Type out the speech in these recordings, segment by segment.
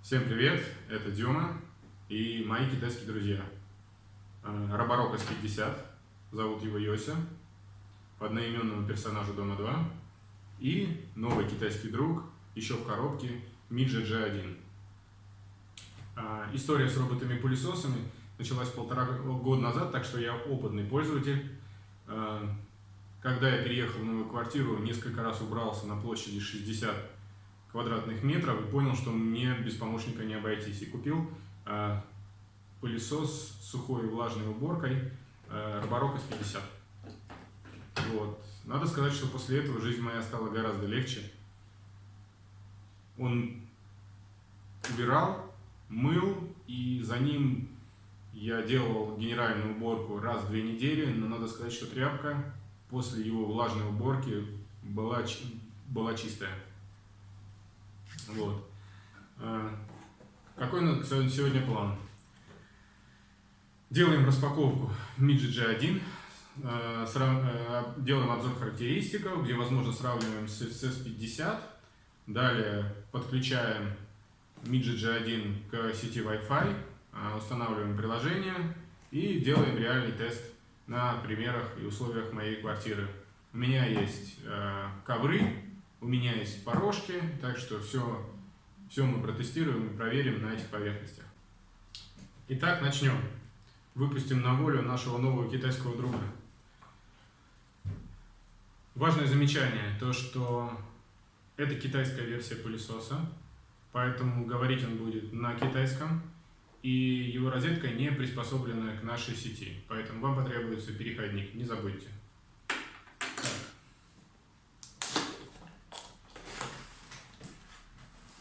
Всем привет, это Дема и мои китайские друзья. Роборок S50, зовут его Йося, по одноименному персонажу Дома 2. И новый китайский друг, еще в коробке, Midge G1. История с роботами-пылесосами началась 1,5 года назад, так что я опытный пользователь. Когда я переехал в новую квартиру, несколько раз убрался на площади 60 квадратных метров и понял, что мне без помощника не обойтись. И купил пылесос с сухой и влажной уборкой Роборок S50. Вот. Надо сказать, что после этого жизнь моя стала гораздо легче. Он убирал, мыл, и за ним я делал генеральную уборку раз в 2 недели, но надо сказать, что тряпка после его влажной уборки была чистая. Вот. Какой у нас сегодня план? Делаем распаковку Midge G1, делаем обзор характеристик, где возможно сравниваем с S50. Далее подключаем Midge G1 к сети Wi-Fi, устанавливаем приложение и делаем реальный тест на примерах и условиях моей квартиры. У меня есть ковры, у меня есть порожки, так что все мы протестируем и проверим на этих поверхностях. Итак, начнем. Выпустим на волю нашего нового китайского друга. Важное замечание, то что это китайская версия пылесоса, поэтому говорить он будет на китайском, и его розетка не приспособлена к нашей сети, поэтому вам потребуется переходник, не забудьте.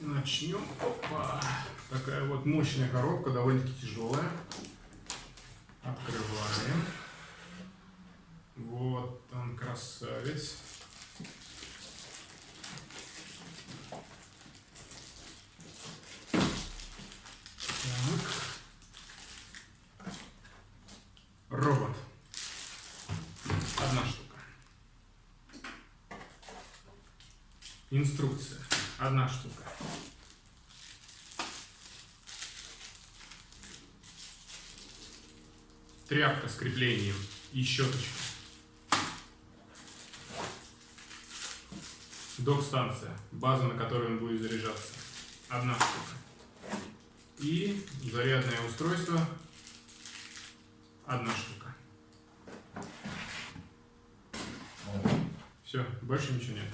Начнем. Опа. Такая вот мощная коробка, довольно-таки тяжелая. Открываем. Вот он, красавец. Так. Робот. Одна штука. Инструкция. Одна штука. Тряпка с креплением и щеточка. Док-станция, база, на которой он будет заряжаться. Одна штука. И зарядное устройство. Одна штука. Все, больше ничего нет.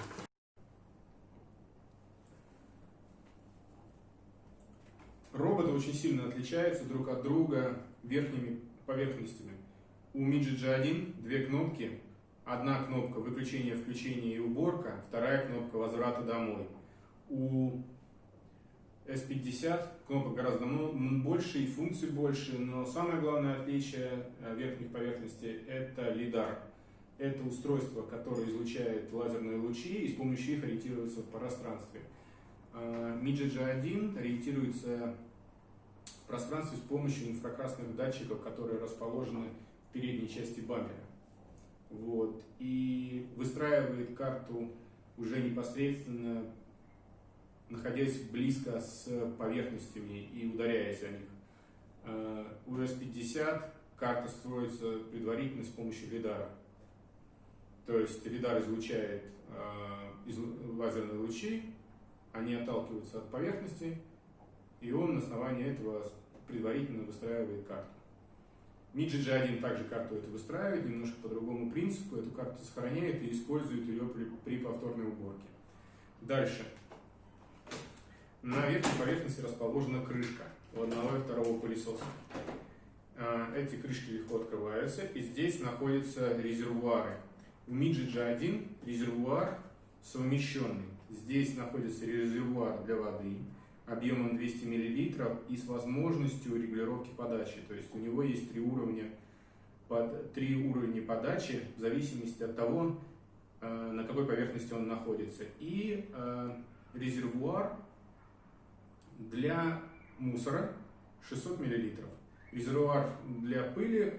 Роботы очень сильно отличаются друг от друга верхними поверхностями. У Midge G1 две кнопки. Одна кнопка выключение, включение и уборка, вторая кнопка возврата домой. У S50 кнопок гораздо больше и функций больше, но самое главное отличие верхних поверхностей — это лидар. Это устройство, которое излучает лазерные лучи и с помощью их ориентируется в пространстве. Midge G1 ориентируется в пространстве с помощью инфракрасных датчиков, которые расположены в передней части бампера. Вот. И выстраивает карту уже непосредственно, находясь близко с поверхностями и ударяясь о них. У S50 карта строится предварительно с помощью лидара. То есть лидар излучает лазерные лучи, они отталкиваются от поверхности, и он на основании этого предварительно выстраивает карту. Midge G1 также карту эту выстраивает, немножко по другому принципу, эту карту сохраняет и использует ее при повторной уборке. Дальше. На верхней поверхности расположена крышка у одного и второго пылесоса. Эти крышки легко открываются, и здесь находятся резервуары. У Midge G1 резервуар совмещенный. Здесь находится резервуар для воды объемом 200 мл и с возможностью регулировки подачи. То есть у него есть три уровня подачи в зависимости от того, на какой поверхности он находится. И резервуар для мусора 600 мл. Резервуар для пыли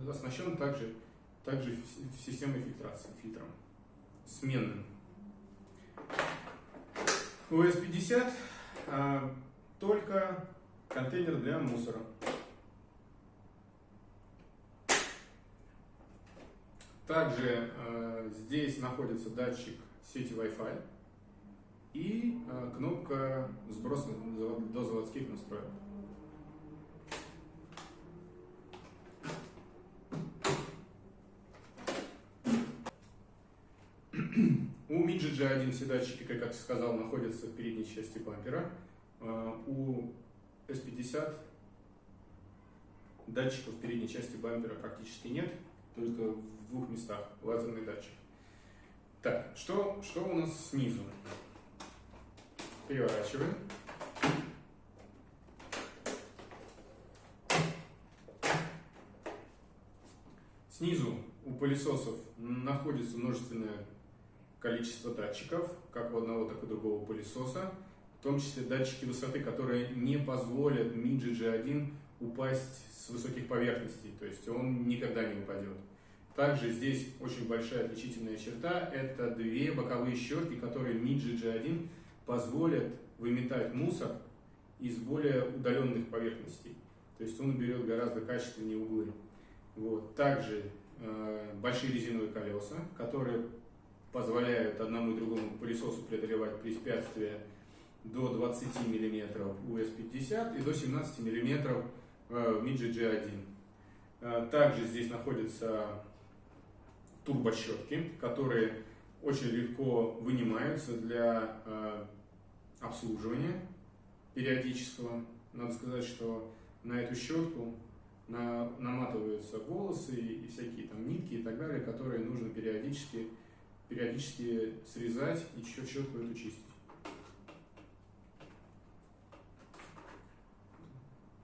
оснащен также системой фильтрации, фильтром сменным. У S50 только контейнер для мусора. Также здесь находится датчик сети Wi-Fi и кнопка сброса до заводских настроек. У Midget G1 все датчики, как я сказал, находятся в передней части бампера. У S50 датчиков в передней части бампера практически нет, только в двух местах лазерный датчик. Так, что у нас снизу? Переворачиваем. Снизу у пылесосов находится множественное количество датчиков, как у одного, так и другого пылесоса, в том числе датчики высоты, которые не позволят Midget G1 упасть с высоких поверхностей, то есть он никогда не упадет. Также здесь очень большая отличительная черта – это две боковые щетки, которые Midget G1 позволят выметать мусор из более удаленных поверхностей, то есть он берет гораздо качественнее углы. Вот. Также большие резиновые колеса, которые позволяют одному и другому пылесосу преодолевать препятствия до 20 мм у S50 и до 17 мм в Midget G1. Также здесь находятся турбощетки, которые очень легко вынимаются для обслуживания периодического. Надо сказать, что на эту щетку наматываются волосы и всякие там нитки и так далее, которые нужно периодически срезать и щетку эту чистить.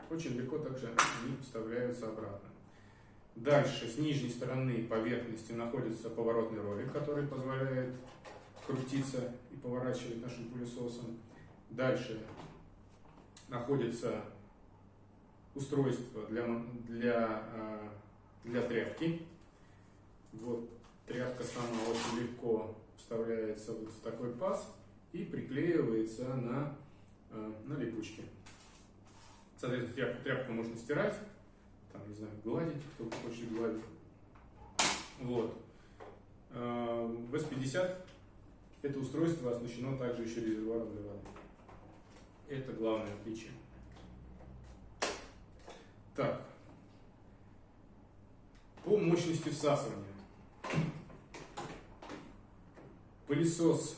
Очень легко также они вставляются обратно. Дальше с нижней стороны поверхности находится поворотный ролик, который позволяет крутиться и поворачивать нашим пылесосом. Дальше находится устройство для тряпки. Вот тряпка сама очень легко вставляется вот в такой паз и приклеивается на липучке. Соответственно, тряпку можно стирать, там, не знаю, гладить, кто хочет гладить. Вот. В S50 это устройство оснащено также еще резервуаром для воды. Это главное отличие. Так. По мощности всасывания. Пылесос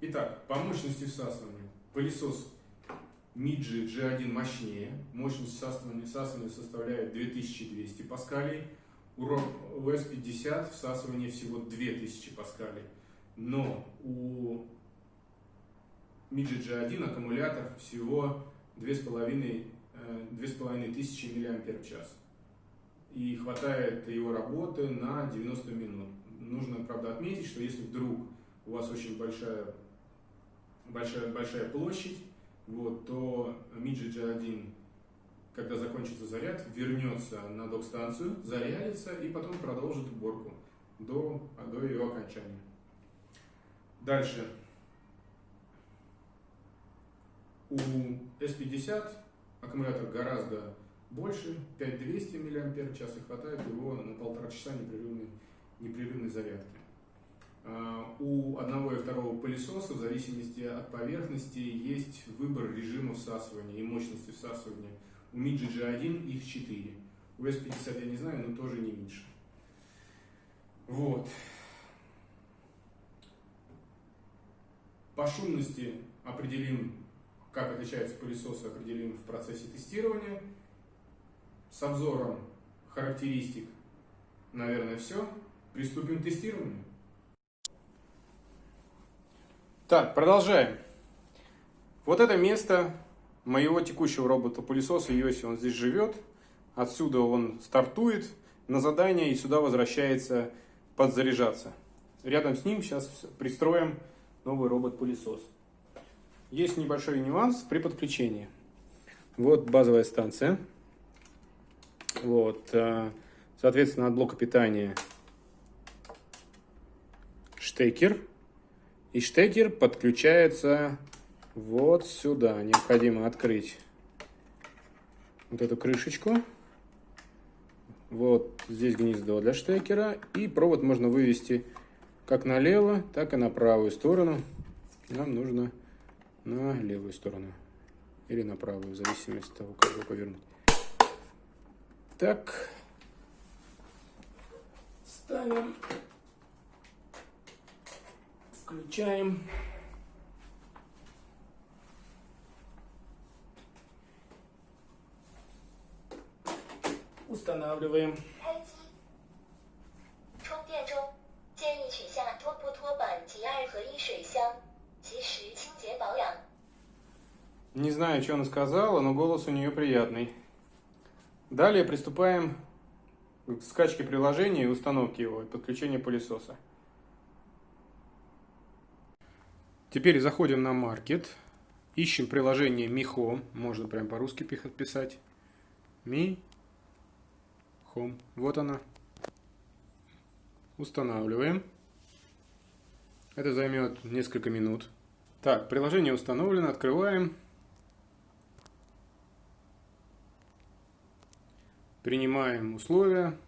Итак, по мощности всасывания пылесос Midget G1 мощнее. Мощность всасывания составляет 2200 паскалей. У S50 всасывание всего 2000 паскалей. Но у Midget G1 аккумулятор всего 2500 мАч. И хватает его работы на 90 минут. Нужно, правда, отметить, что если вдруг у вас очень большая площадь, вот, то Midget G1, когда закончится заряд, вернется на док-станцию, зарядится и потом продолжит уборку до ее окончания. Дальше. У S50 аккумулятор гораздо больше, 5200 мАч, и хватает его на 1,5 часа непрерывной зарядки. У одного и второго пылесоса, в зависимости от поверхности, есть выбор режима всасывания и мощности всасывания. У Midget G1 их 4. У S50 я не знаю, но тоже не меньше. Вот. По шумности определим, как отличаются пылесосы, определим в процессе тестирования. С обзором характеристик, наверное, все. Приступим к тестированию. Так, продолжаем. Вот это место моего текущего робота-пылесоса Йоси, он здесь живет. Отсюда он стартует на задание и сюда возвращается подзаряжаться. Рядом с ним сейчас пристроим новый робот-пылесос. Есть небольшой нюанс при подключении. Вот базовая станция. Вот, соответственно, от блока питания штекер. И штекер подключается вот сюда. Необходимо открыть вот эту крышечку. Вот здесь гнездо для штекера. И провод можно вывести как налево, так и на правую сторону. Нам нужно на левую сторону. Или на правую, в зависимости от того, как его повернуть. Так. Ставим. Включаем. Устанавливаем. Не знаю, что она сказала, но голос у нее приятный. Далее приступаем к скачке приложения и установке его, и подключению пылесоса. Теперь заходим на маркет, ищем приложение Mi Home, можно прям по-русски писать. Mi Home, вот она. Устанавливаем. Это займет несколько минут. Так, приложение установлено, открываем. Принимаем условия.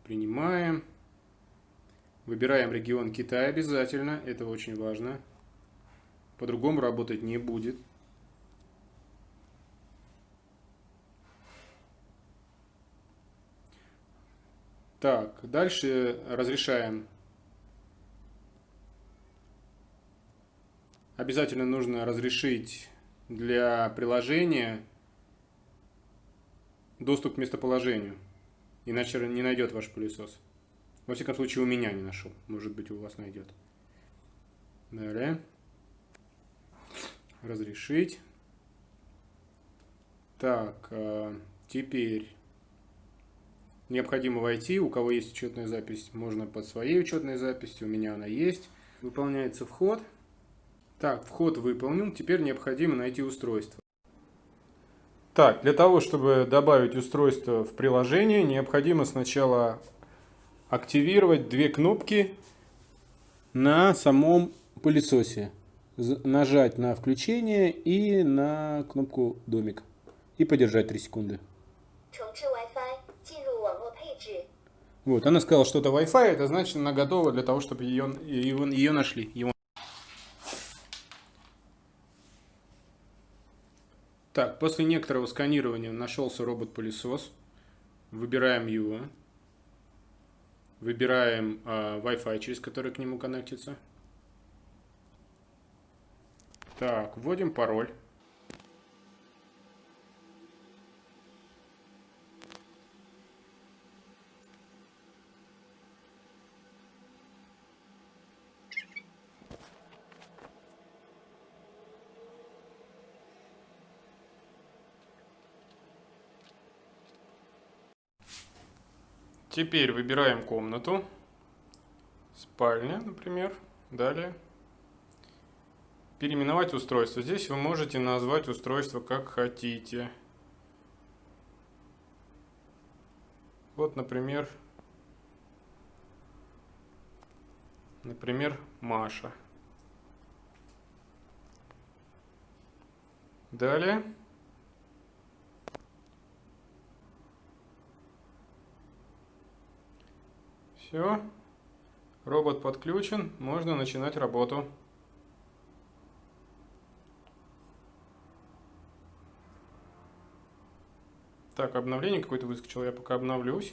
Принимаем. Выбираем регион Китай обязательно, это очень важно. По-другому работать не будет. Так, дальше разрешаем. Обязательно нужно разрешить для приложения доступ к местоположению, иначе не найдет ваш пылесос. Во всяком случае, у меня не нашел. Может быть, у вас найдет. Далее. Разрешить. Так, теперь необходимо войти. У кого есть учетная запись, можно под своей учетной записью. У меня она есть. Выполняется вход. Так, вход выполнен. Теперь необходимо найти устройство. Так, для того, чтобы добавить устройство в приложение, необходимо сначала активировать две кнопки на самом пылесосе. Нажать на включение и на кнопку домик. И подержать 3 секунды. Вот, она сказала что-то Wi-Fi, это значит, она готова для того, чтобы ее нашли. Так, после некоторого сканирования нашелся робот-пылесос. Выбираем его. Выбираем Wi-Fi, через который к нему коннектится. Так, вводим пароль. Теперь выбираем комнату. Спальня, например. Далее. Переименовать устройство. Здесь вы можете назвать устройство как хотите. Вот, например, Маша. Далее. Все. Робот подключен. Можно начинать работу. Так, обновление какое-то выскочило. Я пока обновлюсь.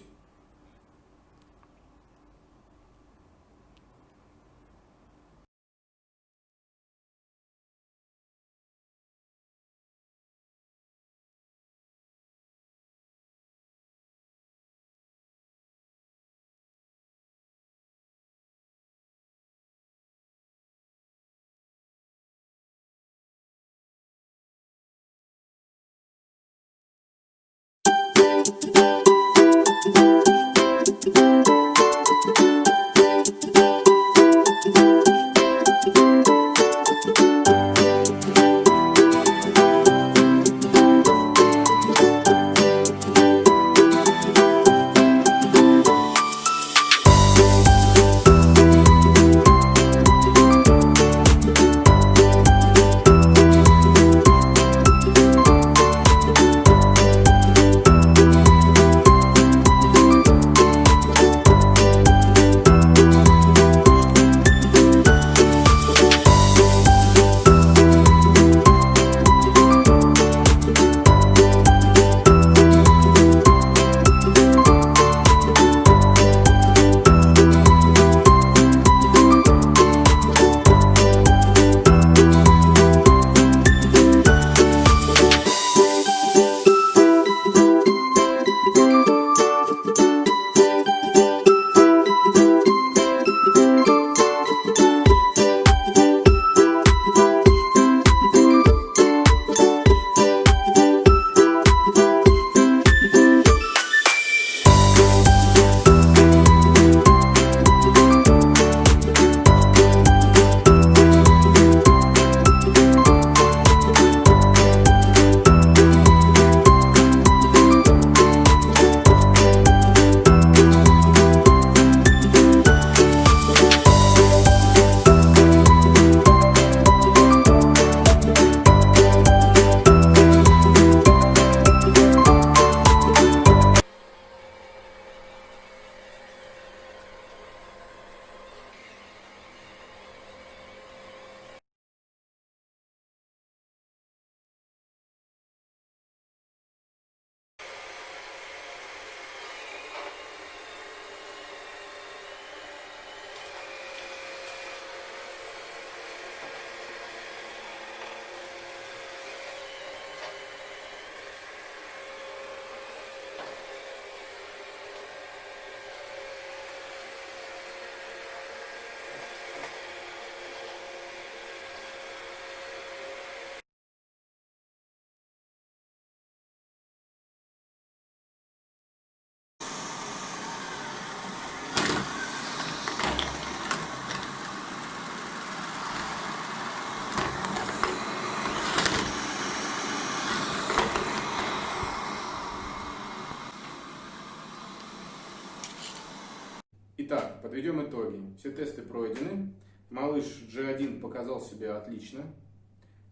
Итак, подведем итоги. Все тесты пройдены. Малыш G1 показал себя отлично.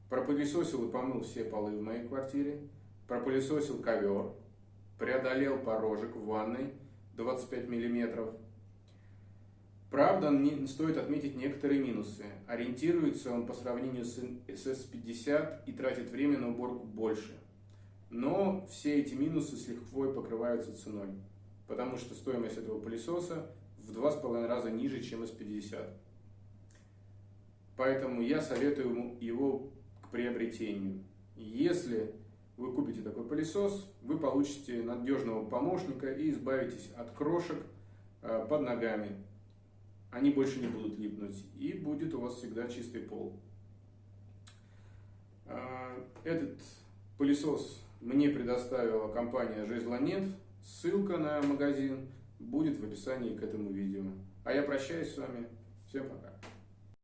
Пропылесосил и помыл все полы в моей квартире. Пропылесосил ковер. Преодолел порожек в ванной 25 миллиметров. Правда, стоит отметить некоторые минусы. Ориентируется он по сравнению с SS50 и тратит время на уборку больше. Но все эти минусы с лихвой покрываются ценой, потому что стоимость этого пылесоса в 2,5 раза ниже, чем S50. Поэтому я советую его к приобретению. Если вы купите такой пылесос, вы получите надежного помощника и избавитесь от крошек под ногами. Они больше не будут липнуть, и будет у вас всегда чистый пол. Этот пылесос мне предоставила компания Жезлонет. Ссылка на магазин будет в описании к этому видео. А я прощаюсь с вами. Всем пока.